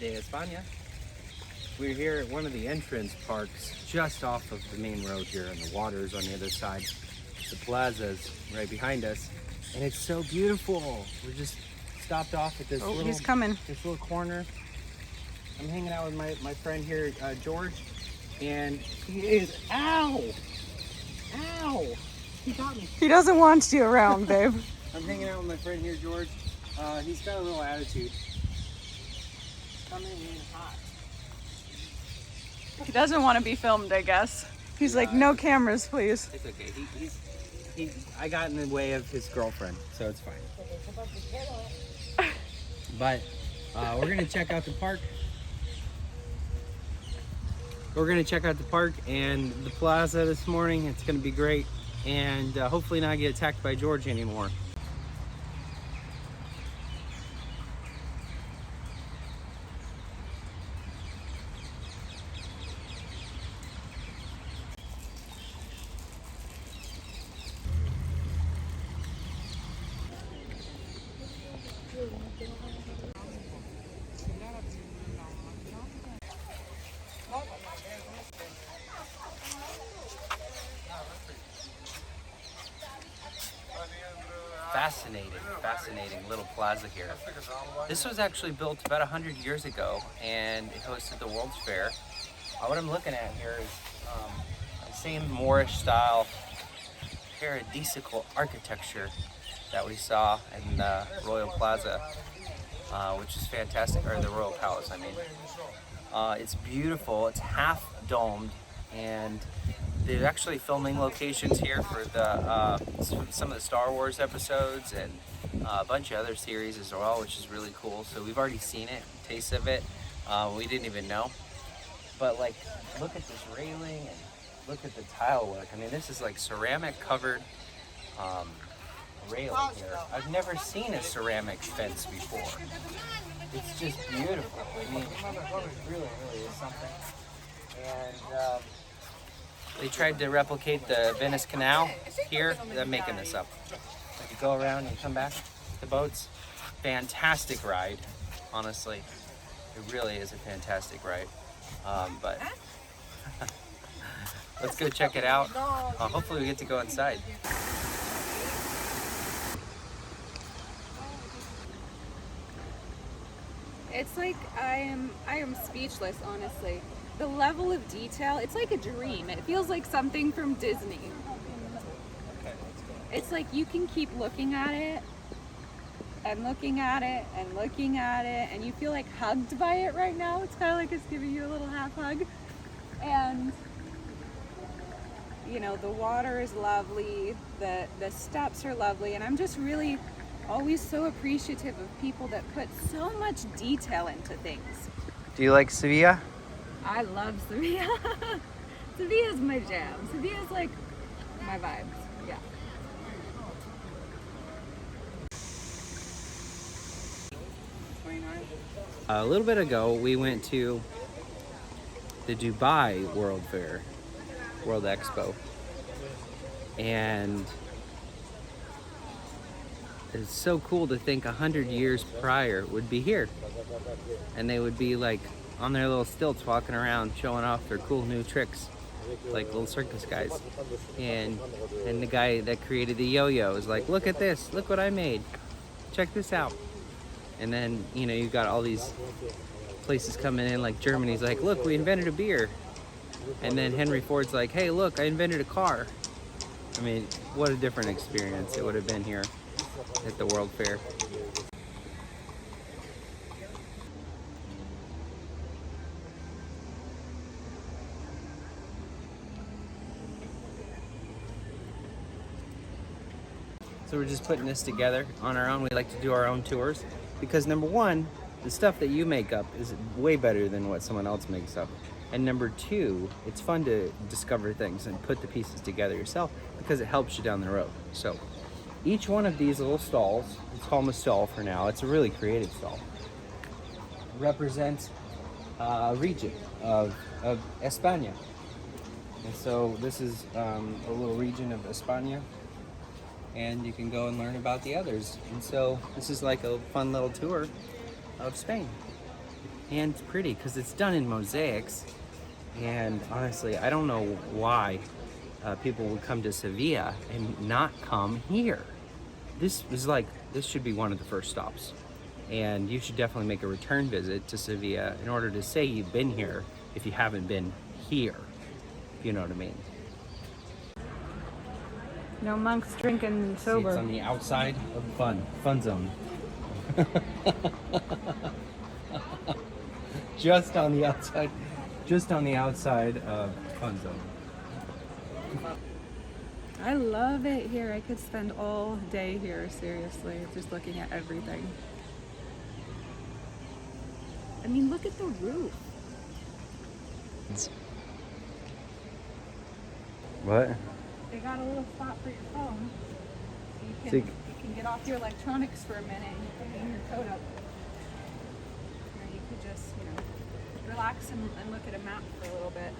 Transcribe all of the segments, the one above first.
de Espana. We're here at one of the entrance parks just off of the main road here, and the water's on the other side. The plaza's right behind us, and it's so beautiful. We're just stopped off at this He's coming. This little corner. I'm hanging out with my friend here, George, and he is, ow! He got me. He doesn't want you around, babe. I'm hanging out with my friend here, George. He's got a little attitude. Coming in hot. He doesn't want to be filmed, I guess. He's like, no cameras, please. It's okay. I got in the way of his girlfriend, so it's fine. But we're gonna check out the park. We're gonna check out the park and the plaza this morning. It's gonna be great, and hopefully not get attacked by George anymore. Fascinating little plaza here. This was actually built about 100 years ago, and it hosted the World's Fair. What I'm looking at here is the same Moorish style paradisiacal architecture that we saw in the Royal Plaza, which is fantastic, or the Royal Palace, I mean. It's beautiful. It's half domed, and they're actually filming locations here for the some of the Star Wars episodes and a bunch of other series as well, which is really cool. So we've already seen it, taste of it. We didn't even know. But like, look at this railing and look at the tile work. I mean, this is like ceramic covered railing here. I've never seen a ceramic fence before. It's just beautiful. I mean, it really is something. And they tried to replicate the Venice Canal here. They're making this up. Like you go around and you come back, the boats. Fantastic ride, honestly. It really is a fantastic ride. But let's go check it out. Hopefully we get to go inside. It's like I am speechless, honestly. The level of detail, it's like a dream. It feels like something from Disney. It's like you can keep looking at it and looking at it and looking at it, and you feel like hugged by it right now. It's kind of like it's giving you a little half hug. And you know, the water is lovely, the steps are lovely, and I'm just really always so appreciative of people that put so much detail into things. Do you like Seville? I love Seville. Sevilla's my jam. Sevilla's like my vibes. Yeah. A little bit ago, we went to the Dubai World Fair, World Expo, and it's so cool to think 100 years prior would be here, and they would be like on their little stilts walking around showing off their cool new tricks, like little circus guys. And the guy that created the yo-yo is like, look at this, look what I made, check this out. And then, you know, you got all these places coming in, like Germany's like, look, we invented a beer. And then Henry Ford's like, hey, look, I invented a car. I mean, what a different experience it would have been here at the World Fair. So we're just putting this together on our own. We like to do our own tours because number one, the stuff that you make up is way better than what someone else makes up. And number two, it's fun to discover things and put the pieces together yourself because it helps you down the road. So each one of these little stalls, let's call them a stall for now, it's a really creative stall, represents a region of España. And so this is a little region of España, and you can go and learn about the others. And so this is like a fun little tour of Spain. and it's pretty because it's done in mosaics. And honestly, I don't know why people would come to Seville and not come here. This should be one of the first stops. And you should definitely make a return visit to Seville in order to say you've been here if you haven't been here. If you know what I mean. No monks drinking sober. See, it's on the outside of the fun zone. Just on the outside of fun zone. I love it here. I could spend all day here, seriously, just looking at everything. I mean, look at the roof. What? They got a little spot for your phone. So you can get off your electronics for a minute and you can hang your coat up. Or you could just, relax and look at a map for a little bit.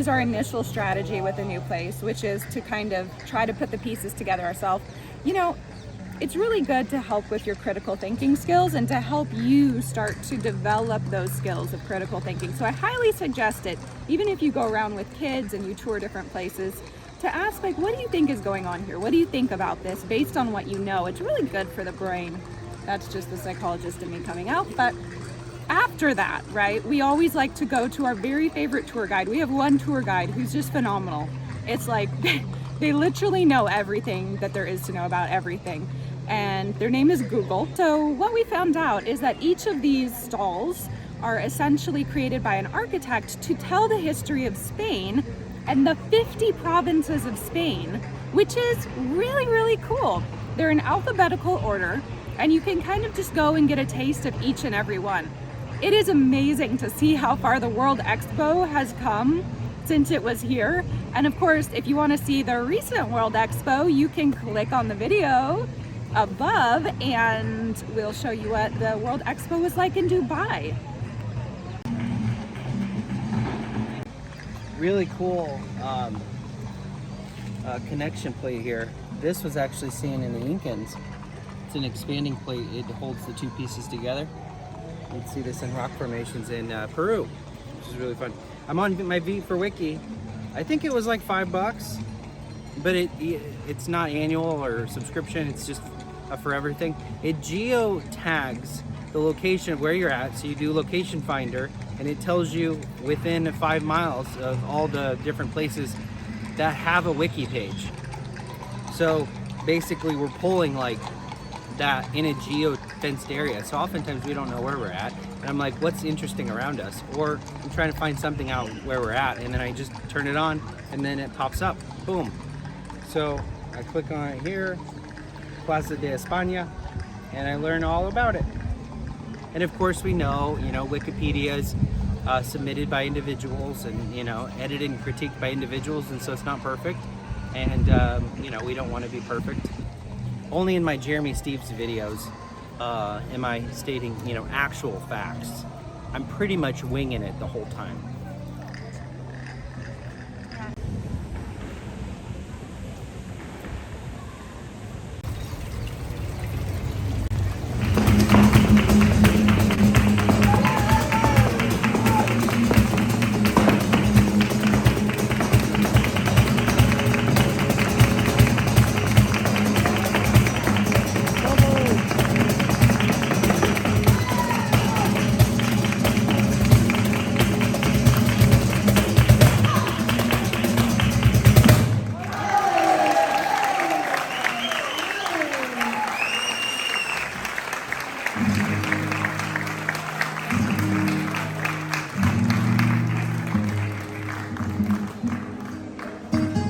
Our initial strategy with a new place, which is to kind of try to put the pieces together ourselves. it's really good to help with your critical thinking skills and to help you start to develop those skills of critical thinking. So I highly suggest it, even if you go around with kids and you tour different places, to ask, like, what do you think is going on here? What do you think about this based on what you know? It's really good for the brain. That's just the psychologist in me coming out. But after that, right, we always like to go to our very favorite tour guide. We have one tour guide who's just phenomenal. It's like they literally know everything that there is to know about everything. And their name is Google. So what we found out is that each of these stalls are essentially created by an architect to tell the history of Spain and the 50 provinces of Spain, which is really, really cool. They're in alphabetical order, and you can kind of just go and get a taste of each and every one. It is amazing to see how far the World Expo has come since it was here. And of course, if you want to see the recent World Expo, you can click on the video above and we'll show you what the World Expo was like in Dubai. Really cool connection plate here. This was actually seen in the Incans. It's an expanding plate. It holds the two pieces together. You can see this in rock formations in Peru, which is really fun. I'm on my V for Wiki. I think it was like $5, but it's not annual or subscription. It's just a for everything. It geo tags the location of where you're at. So you do location finder, and it tells you within 5 miles of all the different places that have a wiki page. So basically, we're pulling like that in a geo-fenced area. So oftentimes we don't know where we're at. And I'm like, what's interesting around us? Or I'm trying to find something out where we're at, and then I just turn it on, and then it pops up. Boom. So I click on it here, Plaza de Espana, and I learn all about it. And of course we know, Wikipedia is submitted by individuals and, edited and critiqued by individuals, and so it's not perfect. And, we don't want to be perfect. Only in my Jeremy Steves videos am I stating, actual facts. I'm pretty much winging it the whole time.